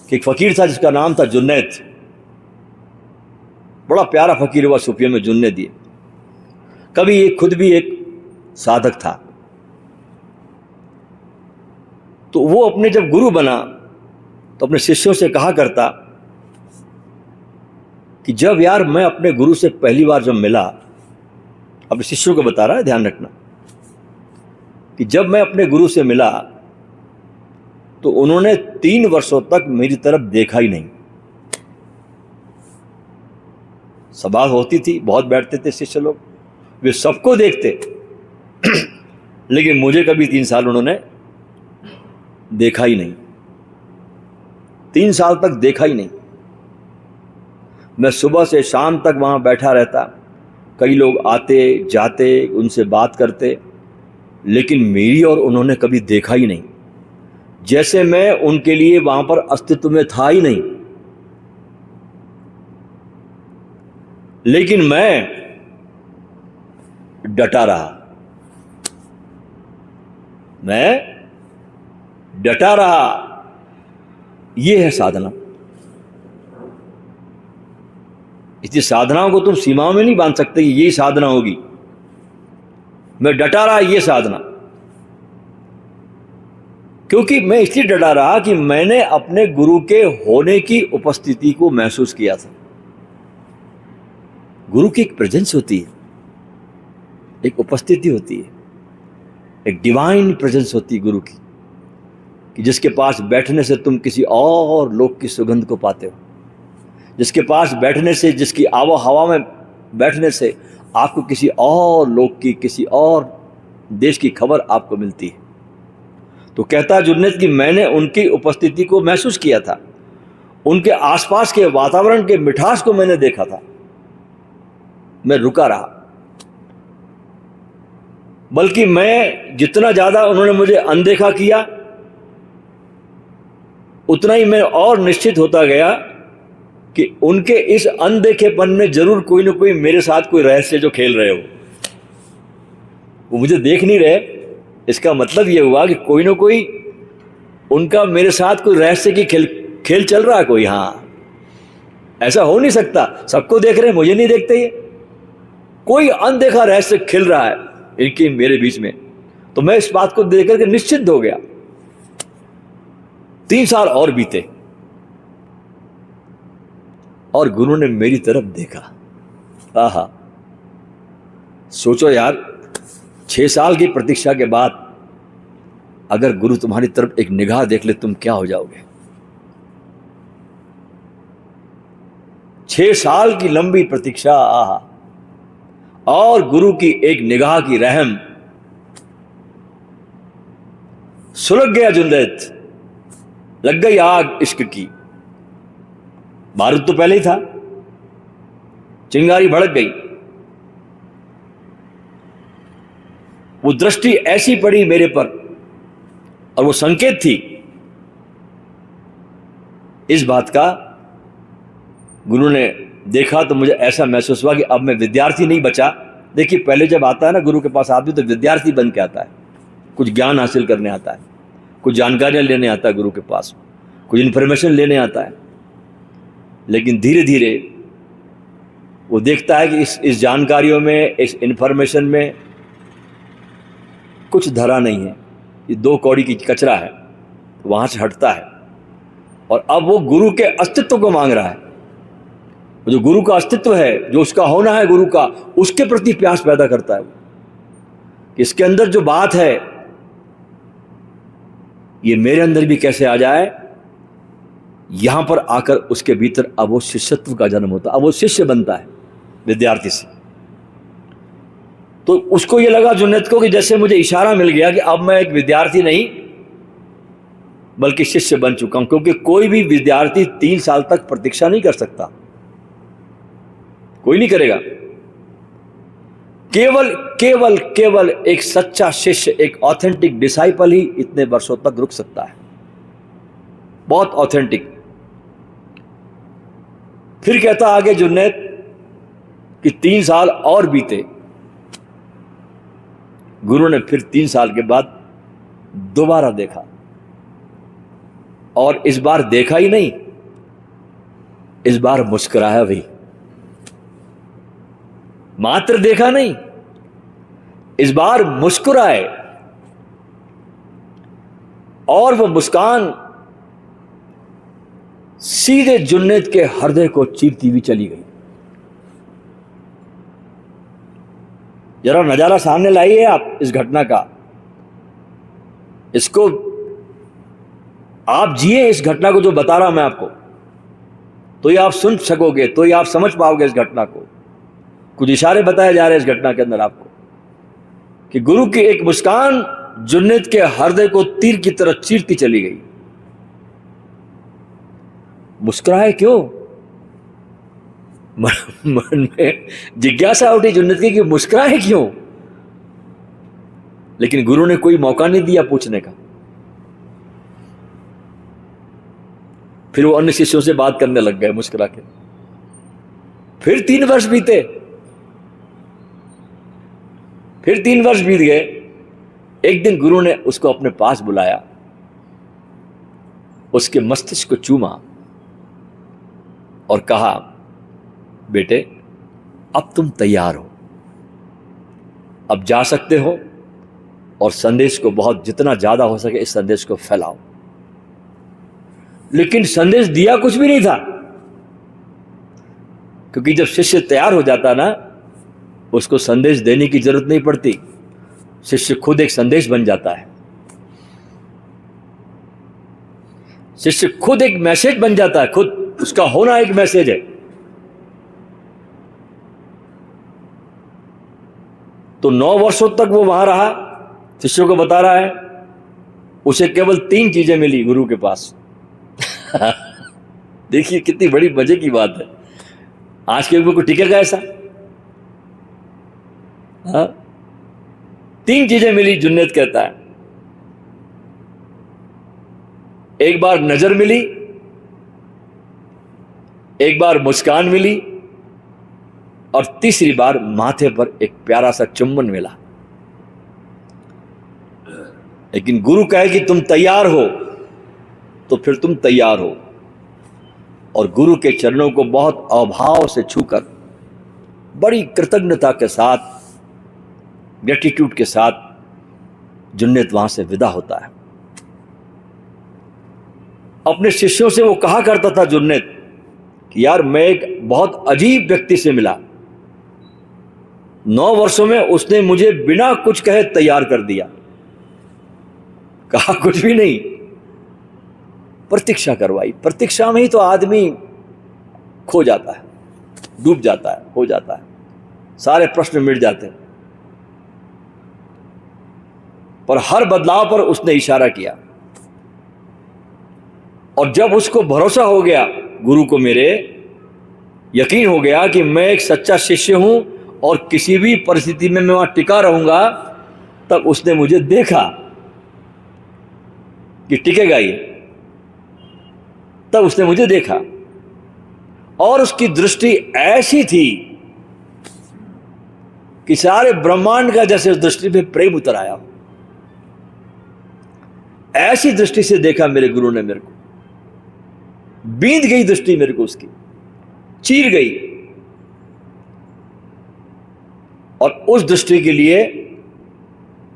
कि एक फ़कीर था जिसका नाम था जुन्नैद। बड़ा प्यारा फ़कीर हुआ सूफियों में जुन्नैद ये। कभी ये खुद भी एक साधक था। तो वो अपने जब गुरु बना तो अपने शिष्यों से कहा करता कि जब यार मैं अपने गुरु से पहली बार जब मिला, अपने शिष्यों को बता रहा है, ध्यान रखना, कि जब मैं अपने गुरु से मिला तो उन्होंने 3 वर्षों तक मेरी तरफ देखा ही नहीं। सभा होती थी, बहुत बैठते थे शिष्य लोग, वे सबको देखते लेकिन मुझे कभी 3 साल उन्होंने देखा ही नहीं। 3 साल तक देखा ही नहीं। मैं सुबह से शाम तक वहाँ बैठा रहता, कई लोग आते जाते, उनसे बात करते, लेकिन मेरी और उन्होंने कभी देखा ही नहीं। जैसे मैं उनके लिए वहाँ पर अस्तित्व में था ही नहीं। लेकिन मैं डटा रहा, मैं डटा रहा। ये है साधना। इसलिए साधनाओं को तुम सीमाओं में नहीं बांध सकते कि यही साधना होगी। मैं डटा रहा, ये साधना। क्योंकि मैं इसलिए डटा रहा कि मैंने अपने गुरु के होने की उपस्थिति को महसूस किया था। गुरु की एक प्रेजेंस होती है, एक उपस्थिति होती है, एक डिवाइन प्रेजेंस होती है गुरु की, कि जिसके पास बैठने से तुम किसी और लोक की सुगंध को पाते हो, जिसके पास बैठने से, जिसकी आवा हवा में बैठने से आपको किसी और लोक की, किसी और देश की खबर आपको मिलती है। तो कहता जुन्नैद कि मैंने उनकी उपस्थिति को महसूस किया था, उनके आसपास के वातावरण के मिठास को मैंने देखा था। मैं रुका रहा, बल्कि मैं जितना ज्यादा उन्होंने मुझे अनदेखा किया उतना ही मैं और निश्चित होता गया कि उनके इस अनदेखेपन में जरूर कोई ना कोई मेरे साथ कोई रहस्य जो खेल रहे हो। वो मुझे देख नहीं रहे, इसका मतलब यह हुआ कि कोई ना कोई उनका मेरे साथ कोई रहस्य की खेल चल रहा है कोई। हाँ, ऐसा हो नहीं सकता, सबको देख रहे हैं, मुझे नहीं देखते। ये कोई अनदेखा रहस्य खेल रहा है इनके मेरे बीच में। तो मैं इस बात को देख करके निश्चित हो गया। 3 साल और बीते और गुरु ने मेरी तरफ देखा। आहा, सोचो यार, 6 साल की प्रतीक्षा के बाद अगर गुरु तुम्हारी तरफ एक निगाह देख ले, तुम क्या हो जाओगे। 6 साल की लंबी प्रतीक्षा, आहा, और गुरु की एक निगाह की रहम। सुलग गया जुन्नैद, लग गई आग इश्क की। बारूद तो पहले ही था, चिंगारी भड़क गई। वो दृष्टि ऐसी पड़ी मेरे पर, और वो संकेत थी इस बात का। गुरु ने देखा तो मुझे ऐसा महसूस हुआ कि अब मैं विद्यार्थी नहीं बचा। देखिए, पहले जब आता है ना गुरु के पास आदमी, तो विद्यार्थी बन के आता है, कुछ ज्ञान हासिल करने आता है, कुछ जानकारियां लेने आता है गुरु के पास, कुछ इन्फॉर्मेशन लेने आता है। लेकिन धीरे धीरे वो देखता है कि इस जानकारियों में, इस इन्फॉर्मेशन में कुछ धरा नहीं है, ये 2 कौड़ी की कचरा है। वहां से हटता है और अब वो गुरु के अस्तित्व को मांग रहा है। जो गुरु का अस्तित्व है, जो उसका होना है गुरु का, उसके प्रति प्यास पैदा करता है वो, कि इसके अंदर जो बात है ये मेरे अंदर भी कैसे आ जाए। यहां पर आकर उसके भीतर अब वो शिष्यत्व का जन्म होता है, अब वो शिष्य बनता है विद्यार्थी से। तो उसको ये लगा जुन्नैद को कि जैसे मुझे इशारा मिल गया कि अब मैं एक विद्यार्थी नहीं बल्कि शिष्य बन चुका हूं। क्योंकि कोई भी विद्यार्थी 3 साल तक प्रतीक्षा नहीं कर सकता, कोई नहीं करेगा। केवल केवल केवल एक सच्चा शिष्य, एक ऑथेंटिक डिसाइपल ही इतने वर्षों तक रुक सकता है, बहुत ऑथेंटिक। फिर कहता आगे जुन्नैद कि 3 साल और बीते। गुरु ने फिर 3 साल के बाद दोबारा देखा। और इस बार देखा ही नहीं, इस बार मुस्कुराया भी। मात्र देखा नहीं, इस बार मुस्कुराए, और वो मुस्कान सीधे जुन्नैद के हृदय को चीरती हुई चली गई। जरा नजारा सामने लाइए आप इस घटना का, इसको आप जिए, इस घटना को जो बता रहा हूं मैं आपको, तो ये आप सुन सकोगे, तो ये आप समझ पाओगे इस घटना को। कुछ इशारे बताए जा रहे हैं इस घटना के अंदर आपको, कि गुरु की एक मुस्कान जुन्नैद के हृदय को तीर की तरह चीरती चली गई। मुस्कुराए क्यों? मन में जिज्ञासा उठी जुन्नैद की कि मुस्कुराए क्यों, लेकिन गुरु ने कोई मौका नहीं दिया पूछने का। फिर वो अन्य शिष्यों से बात करने लग गए मुस्कुरा के। फिर 3 वर्ष बीते, फिर 3 वर्ष बीत गए। एक दिन गुरु ने उसको अपने पास बुलाया, उसके मस्तिष्क को चूमा और कहा, बेटे अब तुम तैयार हो, अब जा सकते हो और संदेश को बहुत जितना ज्यादा हो सके इस संदेश को फैलाओ। लेकिन संदेश दिया कुछ भी नहीं था, क्योंकि जब शिष्य तैयार हो जाता ना, उसको संदेश देने की जरूरत नहीं पड़ती, शिष्य खुद एक संदेश बन जाता है। शिष्य खुद एक मैसेज बन जाता है, खुद उसका होना एक मैसेज है। तो 9 वर्षों तक वो वहां रहा, शिष्यों को बता रहा है। उसे केवल 3 चीजें मिली गुरु के पास। देखिए कितनी बड़ी मजे की बात है, आज के युग में कोई टिकेगा ऐसा? हाँ, 3 चीजें मिली, जुन्नैद कहता है। एक बार नजर मिली, एक बार मुस्कान मिली, और तीसरी बार माथे पर एक प्यारा सा चुंबन मिला। लेकिन गुरु कहे कि तुम तैयार हो, तो फिर तुम तैयार हो। और गुरु के चरणों को बहुत अभाव से छूकर, बड़ी कृतज्ञता के साथ, ग्रेटिट्यूड के साथ जुन्नैद वहां से विदा होता है। अपने शिष्यों से वो कहा करता था जुन्नैद कि यार मैं एक बहुत अजीब व्यक्ति से मिला, 9 वर्षों में उसने मुझे बिना कुछ कहे तैयार कर दिया। कहा कुछ भी नहीं, प्रतीक्षा करवाई। प्रतीक्षा में ही तो आदमी खो जाता है, डूब जाता है, हो जाता है, सारे प्रश्न मिट जाते हैं। पर हर बदलाव पर उसने इशारा किया, और जब उसको भरोसा हो गया, गुरु को मेरे यकीन हो गया कि मैं एक सच्चा शिष्य हूं और किसी भी परिस्थिति में मैं वहां टिका रहूंगा, तब उसने मुझे देखा कि टिकेगा ये, तब उसने मुझे देखा। और उसकी दृष्टि ऐसी थी कि सारे ब्रह्मांड का जैसे उस दृष्टि में प्रेम उतर आया। ऐसी दृष्टि से देखा मेरे गुरु ने मेरे को, बींद गई दृष्टि मेरे को उसकी, चीर गई। और उस दृष्टि के लिए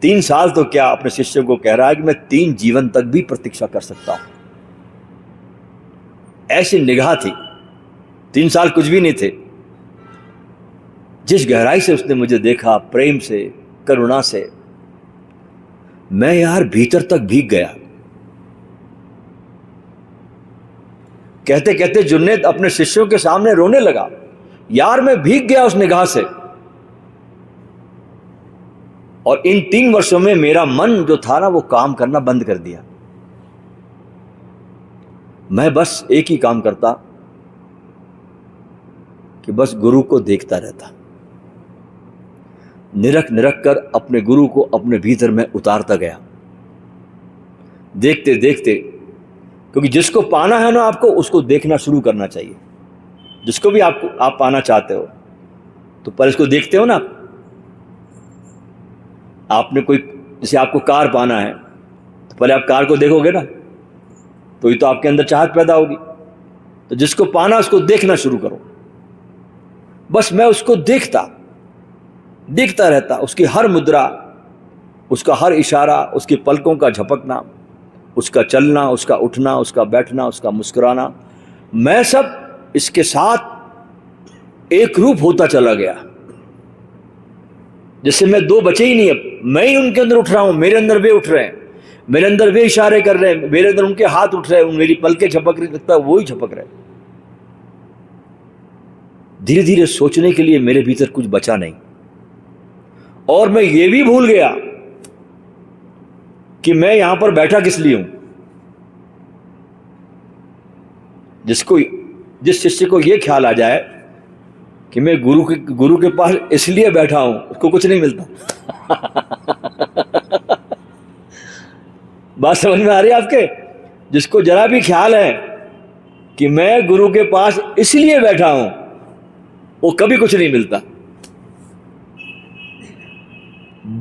3 साल तो क्या, अपने शिष्यों को कह रहा है कि मैं 3 जीवन तक भी प्रतीक्षा कर सकता हूं। ऐसी निगाह थी, 3 साल कुछ भी नहीं थे। जिस गहराई से उसने मुझे देखा, प्रेम से, करुणा से, मैं यार भीतर तक भीग गया। कहते कहते जुन्नैद अपने शिष्यों के सामने रोने लगा, यार मैं भीग गया उस निगाह से। और इन 3 वर्षों में मेरा मन जो था ना, वो काम करना बंद कर दिया। मैं बस एक ही काम करता कि बस गुरु को देखता रहता, निरख निरख कर अपने गुरु को अपने भीतर में उतारता गया, देखते देखते। क्योंकि जिसको पाना है ना आपको, उसको देखना शुरू करना चाहिए। जिसको भी आप पाना चाहते हो, तो पहले इसको देखते हो ना। आपने कोई, जैसे आपको कार पाना है, तो पहले आप कार को देखोगे ना, तो ये तो आपके अंदर चाहत पैदा होगी। तो जिसको पाना उसको देखना शुरू करो। बस मैं उसको देखता रहता, उसकी हर मुद्रा, उसका हर इशारा, उसकी पलकों का झपकना, उसका चलना, उसका उठना, उसका बैठना, उसका मुस्कुराना, मैं सब इसके साथ एक रूप होता चला गया। जैसे मैं दो बचे ही नहीं, अब मैं ही उनके अंदर उठ रहा हूं, मेरे अंदर वे उठ रहे हैं, मेरे अंदर वे इशारे कर रहे हैं, मेरे अंदर उनके हाथ उठ रहे हैं, मेरी पलकें झपक रही, लगता है वो ही झपक रहे। धीरे धीरे सोचने के लिए मेरे भीतर कुछ बचा नहीं, और मैं ये भी भूल गया कि मैं यहां पर बैठा किस लिए हूं। जिस शिष्य को यह ख्याल आ जाए कि मैं गुरु के पास इसलिए बैठा हूं, उसको कुछ नहीं मिलता। बात समझ में आ रही है आपके? जिसको जरा भी ख्याल है कि मैं गुरु के पास इसलिए बैठा हूं, वो कभी कुछ नहीं मिलता,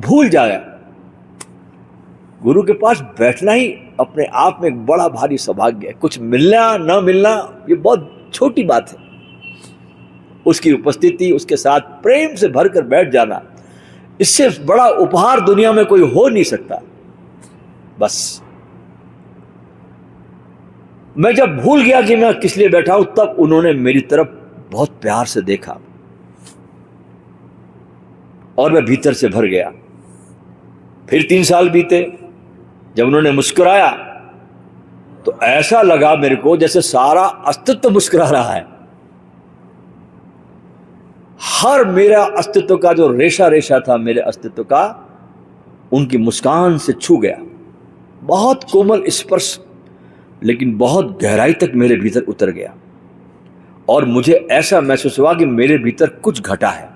भूल जाए। गुरु के पास बैठना ही अपने आप में एक बड़ा भारी सौभाग्य है। कुछ मिलना ना मिलना ये बहुत छोटी बात है, उसकी उपस्थिति, उसके साथ प्रेम से भरकर बैठ जाना, इससे बड़ा उपहार दुनिया में कोई हो नहीं सकता। बस मैं जब भूल गया कि मैं किस लिए बैठा हूं, तब उन्होंने मेरी तरफ बहुत प्यार से देखा और मैं भीतर से भर गया। फिर 3 साल बीते, जब उन्होंने मुस्कुराया तो ऐसा लगा मेरे को जैसे सारा अस्तित्व मुस्कुरा रहा है। हर मेरा अस्तित्व का जो रेशा रेशा था मेरे अस्तित्व का, उनकी मुस्कान से छू गया। बहुत कोमल स्पर्श, लेकिन बहुत गहराई तक मेरे भीतर उतर गया, और मुझे ऐसा महसूस हुआ कि मेरे भीतर कुछ घटा है।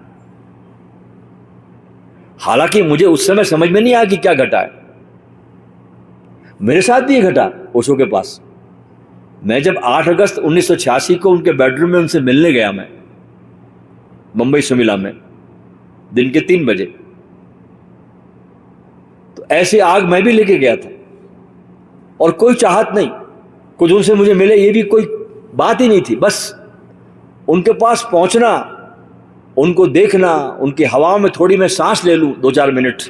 हालांकि मुझे उस समय समझ में नहीं आया कि क्या घटा है। मेरे साथ भी ये घटा ओशो के पास। मैं जब 8 अगस्त 1986 को उनके बेडरूम में उनसे मिलने गया, मैं मुंबई सुमिला में दिन के 3 बजे, तो ऐसे आग मैं भी लेके गया था, और कोई चाहत नहीं, कुछ उनसे मुझे मिले ये भी कोई बात ही नहीं थी। बस उनके पास पहुंचना, उनको देखना, उनकी हवा में थोड़ी मैं सांस ले लूं 2-4 मिनट,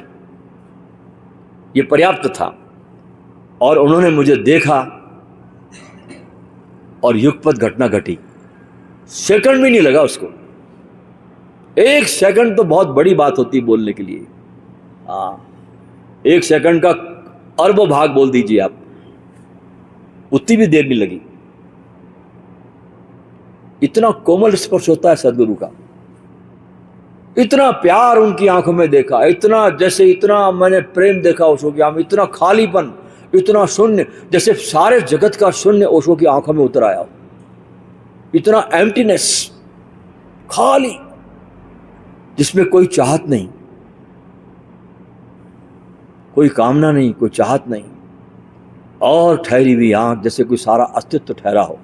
ये पर्याप्त था। और उन्होंने मुझे देखा और युगपत घटना घटी। सेकंड भी नहीं लगा उसको। 1 सेकंड तो बहुत बड़ी बात होती बोलने के लिए। 1 सेकंड का अरबों भाग बोल दीजिए आप, उतनी भी देर नहीं लगी। इतना कोमल स्पर्श होता है सदगुरु का, इतना प्यार उनकी आंखों में देखा, इतना मैंने प्रेम देखा ओशो की आंखों में, इतना खालीपन, इतना शून्य, जैसे सारे जगत का शून्य ओशो की आंखों में उतर आया। इतना एम्प्टीनेस, खाली, जिसमें कोई चाहत नहीं, कोई कामना नहीं, कोई चाहत नहीं, और ठहरी हुई आंख, जैसे कोई सारा अस्तित्व ठहरा हो।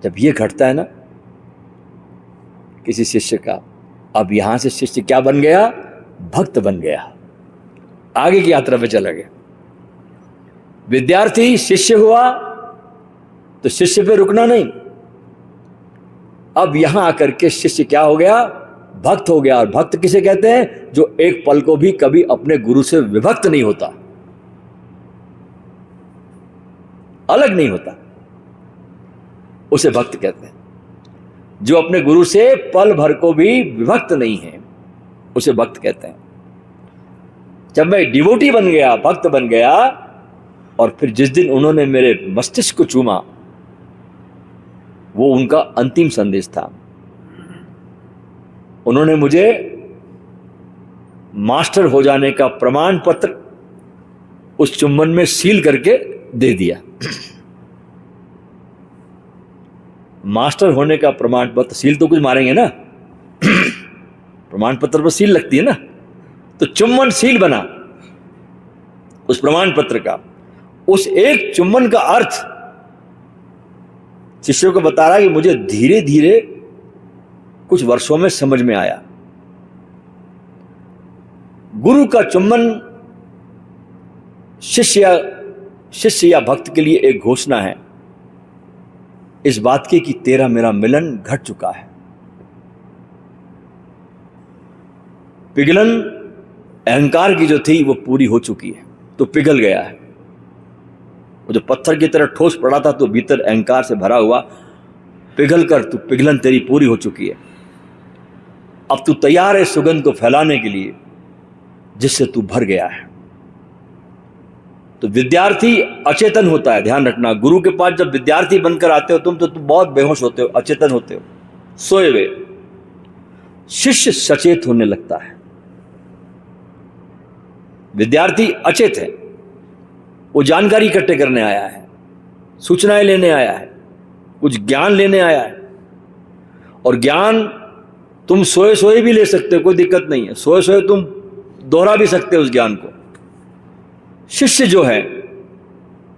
जब ये घटता है ना किसी शिष्य का, अब यहां से शिष्य क्या बन गया? भक्त बन गया, आगे की यात्रा पे चला गया। विद्यार्थी शिष्य हुआ तो शिष्य पे रुकना नहीं, अब यहां आकर के शिष्य क्या हो गया? भक्त हो गया। और भक्त किसे कहते हैं? जो एक पल को भी कभी अपने गुरु से विभक्त नहीं होता, अलग नहीं होता, उसे भक्त कहते हैं। जो अपने गुरु से पल भर को भी विभक्त नहीं है, उसे भक्त कहते हैं। जब मैं डिवोटी बन गया, भक्त बन गया, और फिर जिस दिन उन्होंने मेरे मस्तिष्क को चूमा, वो उनका अंतिम संदेश था। उन्होंने मुझे मास्टर हो जाने का प्रमाण पत्र उस चुंबन में सील करके दे दिया। मास्टर होने का प्रमाण पत्र, सील तो कुछ मारेंगे ना, प्रमाण पत्र पर सील लगती है ना, तो चुम्बन सील बना उस प्रमाण पत्र का। उस एक चुम्बन का अर्थ शिष्यों को बता रहा कि मुझे धीरे धीरे कुछ वर्षों में समझ में आया। गुरु का चुंबन शिष्य या भक्त के लिए एक घोषणा है इस बात की कि तेरा मेरा मिलन घट चुका है। पिघलन अहंकार की जो थी वो पूरी हो चुकी है, तो पिघल गया है। वो जो पत्थर की तरह ठोस पड़ा था तो भीतर अहंकार से भरा हुआ, पिघल कर तू पिघलन तेरी पूरी हो चुकी है। अब तू तैयार है सुगंध को फैलाने के लिए जिससे तू भर गया है। तो विद्यार्थी अचेतन होता है, ध्यान रखना। गुरु के पास जब विद्यार्थी बनकर आते हो तुम तो तुम बहुत बेहोश होते हो, अचेतन होते हो, सोए हुए। शिष्य सचेत होने लगता है। विद्यार्थी अचेत है, वो जानकारी इकट्ठे करने आया है, सूचनाएं लेने आया है, कुछ ज्ञान लेने आया है। और ज्ञान तुम सोए सोए भी ले सकते हो, कोई दिक्कत नहीं है। सोए सोए तुम दोहरा भी सकते हो उस ज्ञान को। शिष्य जो है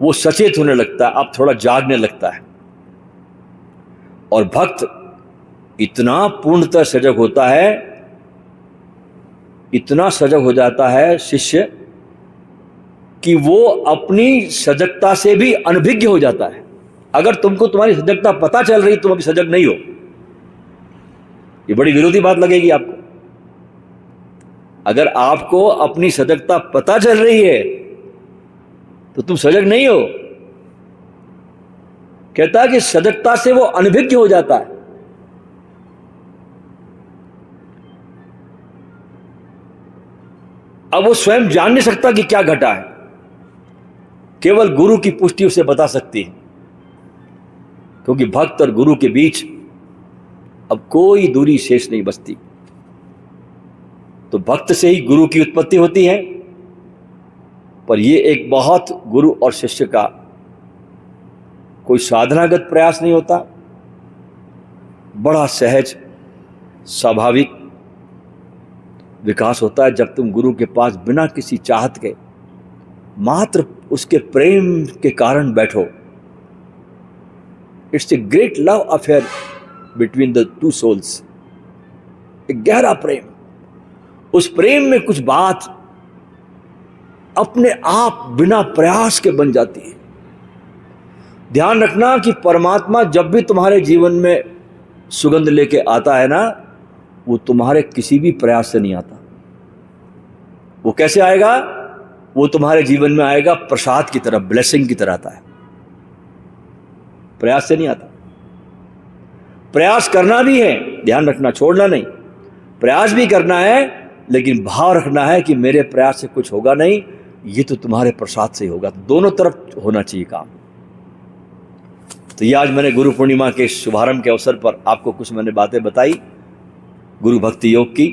वो सचेत होने लगता है, अब थोड़ा जागने लगता है। और भक्त इतना पूर्णतः सजग होता है, इतना सजग हो जाता है शिष्य कि वो अपनी सजगता से भी अनभिज्ञ हो जाता है। अगर तुमको तुम्हारी सजगता पता चल रही, तुम अभी सजग नहीं हो, ये बड़ी विरोधी बात लगेगी आपको। अगर आपको अपनी सजगता पता चल रही है तो तुम सजग नहीं हो। कहता है कि सजगता से वो अनभिज्ञ हो जाता है। अब वो स्वयं जान नहीं सकता कि क्या घटा है, केवल गुरु की पुष्टि उसे बता सकती है। क्योंकि भक्त और गुरु के बीच अब कोई दूरी शेष नहीं बचती। तो भक्त से ही गुरु की उत्पत्ति होती है। पर यह एक बहुत गुरु और शिष्य का कोई साधनागत प्रयास नहीं होता, बड़ा सहज स्वाभाविक विकास होता है जब तुम गुरु के पास बिना किसी चाहत के, मात्र उसके प्रेम के कारण बैठो। It's a great love affair between the two souls, एक गहरा प्रेम। उस प्रेम में कुछ बात अपने आप बिना प्रयास के बन जाती है। ध्यान रखना कि परमात्मा जब भी तुम्हारे जीवन में सुगंध लेके आता है ना, वो तुम्हारे किसी भी प्रयास से नहीं आता। वो कैसे आएगा? वो तुम्हारे जीवन में आएगा प्रसाद की तरह, ब्लेसिंग की तरह आता है, प्रयास से नहीं आता। प्रयास करना भी है, ध्यान रखना, छोड़ना नहीं। प्रयास भी करना है, लेकिन भाव रखना है कि मेरे प्रयास से कुछ होगा नहीं, ये तो तुम्हारे प्रसाद से ही होगा। दोनों तरफ होना चाहिए काम। तो ये आज मैंने गुरु पूर्णिमा के शुभारंभ के अवसर पर आपको कुछ मैंने बातें बताई गुरु भक्ति योग की।